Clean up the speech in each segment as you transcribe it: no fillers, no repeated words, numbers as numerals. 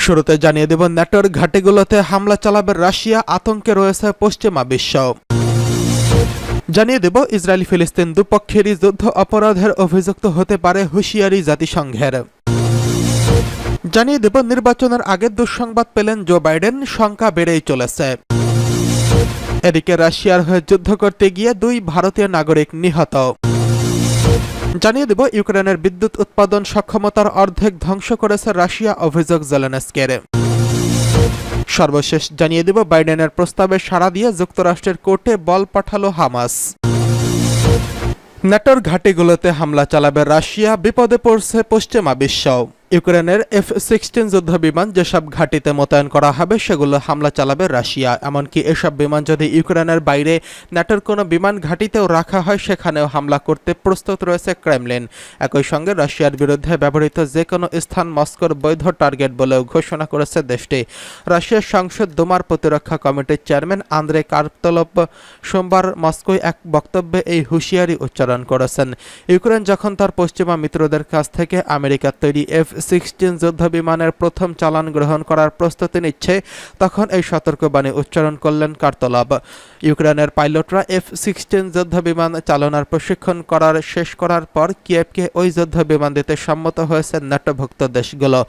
শুরুতে জানিয়ে দেব, ন্যাটোর ঘাঁটিগুলোতে হামলা চালাবে রাশিয়া, আতঙ্কে রয়েছে পশ্চিমা বিশ্ব। জানিয়ে দেব, ইসরায়েল ফিলিস্তিন দুপক্ষেরই যুদ্ধ অপরাধের অভিযুক্ত হতে পারে হুঁশিয়ারি জাতিসংঘের। জানিয়ে দেব, নির্বাচনের আগে দুঃসংবাদ পেলেন জো বাইডেন, শঙ্কা বেড়েই চলেছে। এদিকে রাশিয়ার হয়ে যুদ্ধ করতে গিয়ে 2 ভারতীয় নাগরিক নিহত। জানিয়ে দেব, ইউক্রেনের বিদ্যুৎ উৎপাদন সক্ষমতার অর্ধেক ধ্বংস করেছে রাশিয়া, অভিযোগ জেলেনস্কির। সর্বশেষ জানিয়ে দেব, বাইডেনের প্রস্তাবে সাড়া দিয়ে যুক্তরাষ্ট্রের কোর্টে বল পাঠালো হামাস। ন্যাটোর ঘাঁটিগুলোতে হামলা চালাবে রাশিয়া, বিপদে পড়ছে পশ্চিমা বিশ্ব। ইউক্রেনের F-16 যুদ্ধবিমান যেসব ঘাঁটিতে মোতায়েন করা হবে সেগুলো হামলা চালাবে রাশিয়া। এমনকি এসব বিমান যদি ইউক্রেনের বাইরে ন্যাটোর কোনো বিমান ঘাঁটিতেও রাখা হয় সেখানেও হামলা করতে প্রস্তুত রয়েছে ক্রেমলিন। একই সঙ্গে রাশিয়ার বিরুদ্ধে ব্যবহৃত যে কোনো স্থান মস্কোর বৈধ টার্গেট বলেও ঘোষণা করেছে দেশটি। রাশিয়ার সংসদ দুমার প্রতিরক্ষা কমিটির চেয়ারম্যান আন্দ্রে কার্পতলভ সোমবার মস্কোয় এক বক্তব্যে এই হুঁশিয়ারি উচ্চারণ করেছেন। ইউক্রেন যখন তার পশ্চিমা মিত্রদের কাছ থেকে আমেরিকার তৈরি F-16 যুদ্ধবিমানের প্রথম চালান গ্রহণ করার প্রস্তুতি নিচ্ছে, তখন এই সতর্কবাণী উচ্চারণ করলেন কার্তলভ। ইউক্রেনের পাইলটরা F-16 যুদ্ধবিমান চালনার প্রশিক্ষণ শেষ করার পর কিয়েভকে ওই যুদ্ধবিমান দিতে সম্মত হয়েছে ন্যাটোভুক্ত দেশগুলো।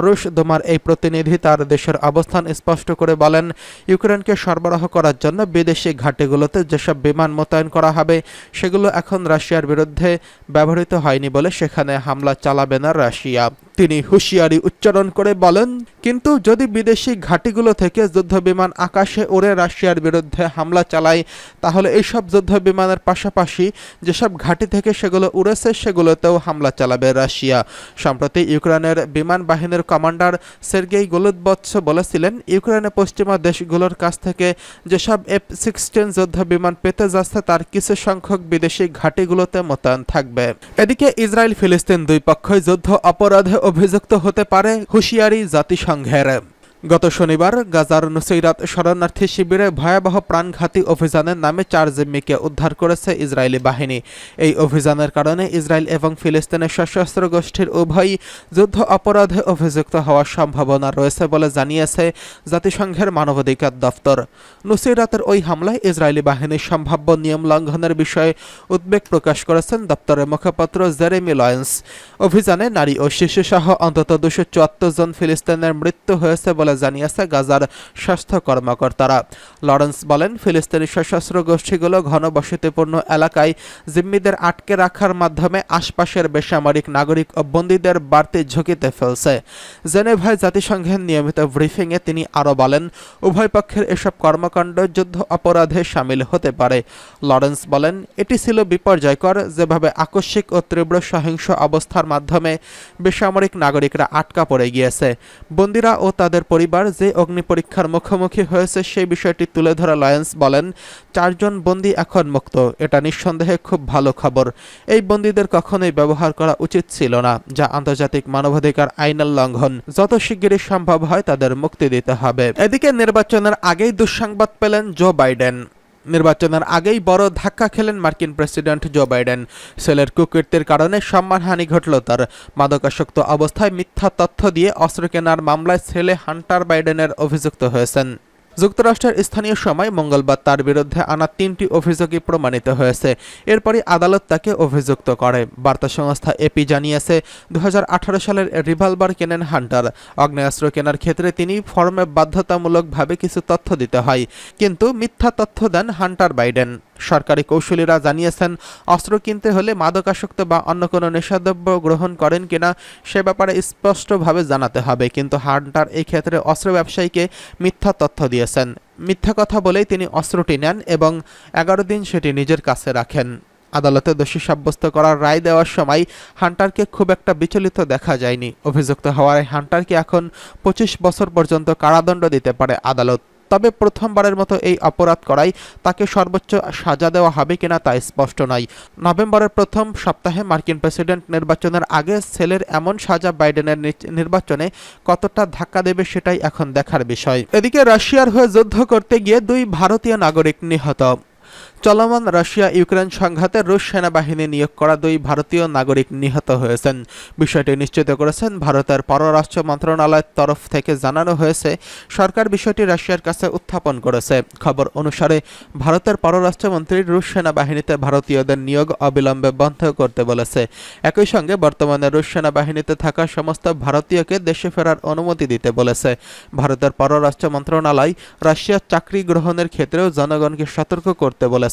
রুশ দুমার এই প্রতিনিধি তার দেশের অবস্থান স্পষ্ট করে বলেন, ইউক্রেনকে সরবরাহ করার জন্য বিদেশি ঘাঁটিগুলোতে যেসব বিমান মোতায়েন করা হবে সেগুলো এখন রাশিয়ার বিরুদ্ধে ব্যবহৃত হয়নি বলে সেখানে হামলা চালাবে না রাশিয়া। তিনি হুঁশিয়ারি উচ্চারণ করে বলেন, কিন্তু যদি বিদেশি ঘাঁটিগুলো থেকে যুদ্ধবিমান আকাশে উড়ে রাশিয়ার বিরুদ্ধে হামলা চালায় তাহলে এইসব যুদ্ধবিমানের পাশাপাশি যেসব ঘাঁটি থেকে সেগুলো উড়েছে সেগুলোতেও হামলা চালাবে রাশিয়া। সম্প্রতি ইউক্রেনের বিমান বাহিনীর কমান্ডার সের্গেই গোলুদবৎস বলেছিলেন, ইউক্রেনে পশ্চিমা দেশগুলোর কাছ থেকে যেসব F-16 যুদ্ধবিমান পেতে যাচ্ছে তার কিছু সংখ্যক বিদেশি ঘাঁটিগুলোতে মোতায়েন থাকবে। এদিকে ইসরায়েল ফিলিস্তিন দুই পক্ষই যুদ্ধ অপরাধে অভিযুক্ত হতে পারে, হুঁশিয়ারি জাতিসংঘের। গত শনিবার গাজার নুসৈরাত শরণার্থী শিবিরে ভয়াবহ প্রাণঘাতী অভিযানের নামে 4 জিম্মিকে উদ্ধার করেছে ইসরায়েলি বাহিনী। এই অভিযানের কারণে ইসরায়েল এবং ফিলিস্তিনের সশস্ত্র গোষ্ঠীর উভয়ই যুদ্ধ অপরাধে অভিযুক্ত হওয়ার সম্ভাবনা রয়েছে বলে জানিয়েছে জাতিসংঘের মানবাধিকার দফতর। নুসৈরাতের ওই হামলায় ইসরায়েলি বাহিনীর সম্ভাব্য নিয়ম লঙ্ঘনের বিষয়ে উদ্বেগ প্রকাশ করেছেন দপ্তরের মুখপাত্র জেরেমি লয়েন্স। অভিযানে নারী ও শিশুসহ অন্তত 274 জন ফিলিস্তিনের মৃত্যু হয়েছে বলে জানিয়েছে গাজার স্বাস্থ্য কর্মকর্তারা। লরেন্স বলেন, ফিলিস্তিনি সশস্ত্র গোষ্ঠীগুলো ঘনবসতিপূর্ণ এলাকায় জিম্মিদের আটকে রাখার মাধ্যমে আশপাশের বেসামরিক নাগরিক ও বন্দীদের বাড়তি ঝুঁকিতে ফেলছে। জেনেভায় জাতিসংঘের নিয়মিত ব্রিফিংয়ে তিনি আরও বলেন, উভয় পক্ষের এসব কর্মকাণ্ড যুদ্ধ অপরাধে শামিল হতে পারে। লরেন্স বলেন, এটি ছিল বিপর্যয়কর যেভাবে আকস্মিক ও তীব্র সহিংস অবস্থার মাধ্যমে বেসামরিক নাগরিকরা আটকা পড়ে গিয়েছে। বন্দীরা ও তাদের পরিবার যে অগ্নি পরীক্ষার মুখোমুখি হয়েছে সেই বিষয়টি তুলে ধরা লয়েন্স বলেন, 4 জন বন্দী এখন মুক্ত। এটা নিঃসন্দেহে খুব ভালো খবর। এই বন্দীদের কখনোই ব্যবহার করা উচিত ছিল না, যা আন্তর্জাতিক মানবাধিকার আইনের লঙ্ঘন। যত শিগগিরই সম্ভব হয় তাদের মুক্তি দিতে হবে। এদিকে নির্বাচনের আগেই দুঃসংবাদ পেলেন জো বাইডেন। নির্বাচনের আগেই বড় ধাক্কা খেলেন মার্কিন প্রেসিডেন্ট জো বাইডেন। ছেলের কুকীর্তির কারণে সম্মানহানি ঘটল তার। মাদকাসক্ত অবস্থায় মিথ্যা তথ্য দিয়ে অস্ত্র কেনার মামলায় ছেলে হান্টার বাইডেনের অভিযুক্ত হয়েছেন। যুক্তরাষ্ট্রের স্থানীয় সময় মঙ্গলবার তার বিরুদ্ধে আনা 3টি অভিযোগই প্রমাণিত হয়েছে। এরপরই আদালত তাকে অভিযুক্ত করে। বার্তা সংস্থা এপি জানিয়েছে, 2018 সালের রিভলভার কেনেন হান্টার। আগ্নেয়াস্ত্র কেনার ক্ষেত্রে তিনি ফর্মে বাধ্যতামূলকভাবে কিছু তথ্য দিতে হয়, কিন্তু মিথ্যা তথ্য দেন হান্টার বাইডেন। সরকারি কৌশলীরা জানিয়েছেন, অস্ত্র কিনতে হলে মাদকাসক্ত বা অন্য কোনো নেশাদ্রব্য গ্রহণ করেন কিনা সে ব্যাপারে স্পষ্টভাবে জানাতে হবে, কিন্তু হান্টার এই ক্ষেত্রে অস্ত্র ব্যবসায়ীকে মিথ্যা তথ্য দিয়েছেন। মিথ্যা কথা বলেই তিনি অস্ত্রটি নেন এবং 11 দিন সেটি নিজের কাছে রাখেন। আদালতে দোষী সাব্যস্ত করার রায় দেওয়ার সময় হান্টারকে খুব একটা বিচলিত দেখা যায়নি। অভিযুক্ত হওয়ায় হান্টারকে এখন 25 বছর পর্যন্ত কারাদণ্ড দিতে পারে আদালত। তবে প্রথমবারের মতো এই অপরাধ করায় তাকে সর্বোচ্চ সাজা দেওয়া হবে কিনা তা স্পষ্ট নয়। নভেম্বরের প্রথম সপ্তাহে মার্কিন প্রেসিডেন্ট নির্বাচনের আগে ছেলের এমন সাজা বাইডেনের নির্বাচনে কতটা ধাক্কা দেবে সেটাই এখন দেখার বিষয়। এদিকে রাশিয়ার হয়ে যুদ্ধ করতে গিয়ে 2 ভারতীয় নাগরিক নিহত। চলমান রাশিয়া ইউক্রেন সংঘাতে রুশ সেনাবাহিনী নিয়োগ করা 2 ভারতীয় নাগরিক নিহত হয়েছেন। বিষয়টি নিশ্চিত করেছেন ভারতের পররাষ্ট্র মন্ত্রণালয়ের তরফ থেকে। জানানো হয়েছে, সরকার বিষয়টি রাশিয়ার কাছে উত্থাপন করেছে। খবর অনুসারে ভারতের পররাষ্ট্রমন্ত্রী রুশ সেনাবাহিনীতে ভারতীয়দের নিয়োগ অবিলম্বে বন্ধ করতে বলেছে। একই সঙ্গে বর্তমানে রুশ সেনাবাহিনীতে থাকা সমস্ত ভারতীয়কে দেশে ফেরার অনুমতি দিতে বলেছে। ভারতের পররাষ্ট্র মন্ত্রণালয় রাশিয়ার চাকরি গ্রহণের ক্ষেত্রেও জনগণকে সতর্ক করতে বলেছে।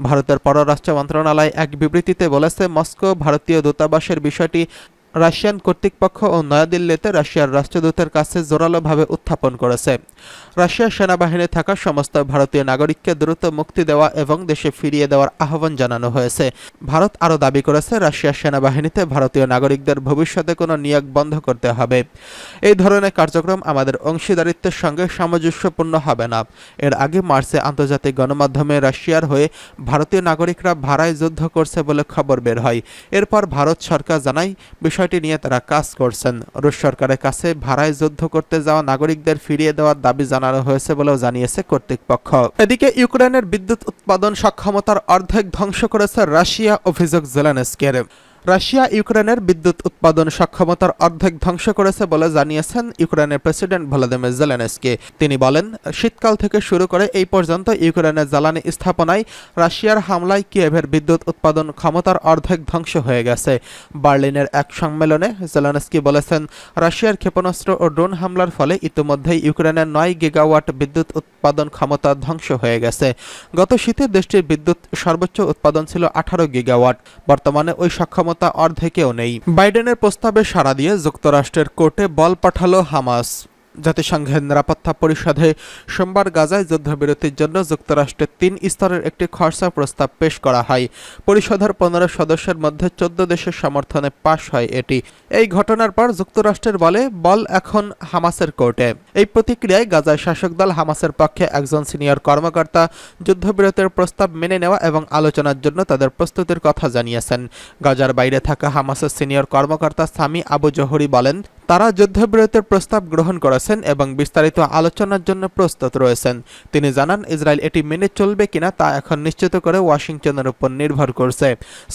ভারতের পররাষ্ট্র মন্ত্রণালয় এক বিবৃতিতে বলেছে, মস্কো ভারতীয় দূতাবাসের বিষয়টি রাশিয়ান কর্তৃপক্ষ ও নয়াদিল্লিতে রাশিয়ার রাষ্ট্রদূতের কাছে জোরালোভাবে উত্থাপন করেছে। রাশিয়ার সেনাবাহিনী থাকা সমস্ত ভারতীয় নাগরিককে দ্রুত মুক্তি দেওয়া এবং দেশে ফিরিয়ে দেওয়ার আহ্বান জানানো হয়েছে। ভারত আরও দাবি করেছে, রাশিয়ার সেনাবাহিনীতে ভারতীয় নাগরিকদের ভবিষ্যতে কোনো নিয়োগ বন্ধ করতে হবে। এই ধরনের কার্যক্রম আমাদের অংশীদারিত্বের সঙ্গে সামঞ্জস্যপূর্ণ হবে না। এর আগে মার্চে আন্তর্জাতিক গণমাধ্যমে রাশিয়ার হয়ে ভারতীয় নাগরিকরা ভাড়ায় যুদ্ধ করছে বলে খবর বের হয়। এরপর ভারত সরকার জানায়, বিষয়টি নিয়ে তারা কাজ করছেন। রুশ সরকারের কাছে ভাড়ায় যুদ্ধ করতে যাওয়া নাগরিকদের ফিরিয়ে দেওয়ার দাবি জানানো হয়েছে বলেও জানিয়েছে কর্তৃপক্ষ। এদিকে ইউক্রেনের বিদ্যুৎ উৎপাদন সক্ষমতার অর্ধেক ধ্বংস করেছে রাশিয়া, অভিযোগ জেলেনস্কির। রাশিয়া ইউক্রেনের বিদ্যুৎ উৎপাদন সক্ষমতার অর্ধেক ধ্বংস করেছে বলে জানিয়েছেন ইউক্রেনের প্রেসিডেন্ট ভলোদিমির জেলেনস্কি। তিনি বলেন, শীতকাল থেকে শুরু করে এই পর্যন্ত ইউক্রেনের জ্বালানি স্থাপনায় রাশিয়ার হামলায় কিয়েভের বিদ্যুৎ উৎপাদন ক্ষমতার অর্ধেক ধ্বংস হয়ে গেছে। বার্লিনের এক সম্মেলনে জেলেনস্কি বলেছেন, রাশিয়ার ক্ষেপণাস্ত্র ও ড্রোন হামলার ফলে ইতিমধ্যেই ইউক্রেনের 9 গিগাওয়াট বিদ্যুৎ উৎপাদন ক্ষমতা ধ্বংস হয়ে গেছে। গত শীতে দেশটির বিদ্যুৎ সর্বোচ্চ উৎপাদন ছিল 18 গিগাওয়াট। বর্তমানে ওই সক্ষমতা অর্ধেকেও নেই। বাইডেনের প্রস্তাবে সাড়া দিয়ে যুক্তরাষ্ট্রের কোর্টে বল পাঠালো হামাস। জাতিসংঘের নিরাপত্তা পরিষদে সোমবার গাজায় যুদ্ধবিরতির জন্য যুক্তরাষ্ট্রের 3 স্তরের একটি খসড়া প্রস্তাব পেশ করা হয়। পরিষদের 15 সদস্যের মধ্যে 14 দেশের সমর্থনে পাশ হয় এটি। এই ঘটনার পর যুক্তরাষ্ট্রের বল এখন হামাসের কোর্টে। এই প্রতিক্রিয়ায় গাজায় শাসক দল হামাসের পক্ষে একজন সিনিয়র কর্মকর্তা যুদ্ধবিরতির প্রস্তাব মেনে নেওয়া এবং আলোচনার জন্য তাদের প্রস্তুতির কথা জানিয়েছেন। গাজার বাইরে থাকা হামাসের সিনিয়র কর্মকর্তা সামি আবু জোহরি বলেন, তারা যুদ্ধবিরতির প্রস্তাব গ্রহণ করেছেন এবং বিস্তারিত আলোচনার জন্য প্রস্তুত রয়েছেন। তিনি জানান, ইসরায়েল এটি মেনে চলবে কিনা তা এখন নিশ্চিত করে ওয়াশিংটনের উপর নির্ভর করছে।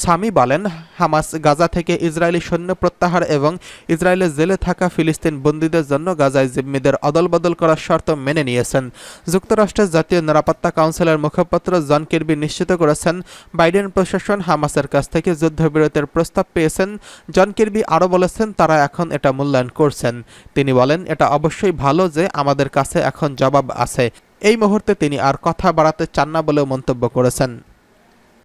সামি বলেন, হামাস গাজা থেকে ইসরায়েলি সৈন্য প্রত্যাহার এবং ইসরায়েলের জেলে থাকা ফিলিস্তিন বন্দীদের জন্য গাজায় জিম্মিদের অদলবদল করার শর্ত মেনে নিয়েছেন। যুক্তরাষ্ট্রের জাতীয় নিরাপত্তা কাউন্সিলের মুখপাত্র জন কির্বি নিশ্চিত করেছেন, বাইডেন প্রশাসন হামাসের কাছ থেকে যুদ্ধবিরতির প্রস্তাব পেয়েছেন। জন কির্বি আরও বলেছেন, তারা এখন এটা মূল্যায়ন করছেন। তিনি বলেন, এটা অবশ্যই ভালো যে আমাদের কাছে এখন জবাব আছে। এই মুহূর্তে তিনি আর কথা বাড়াতে চান না বলেও মন্তব্য করেছেন।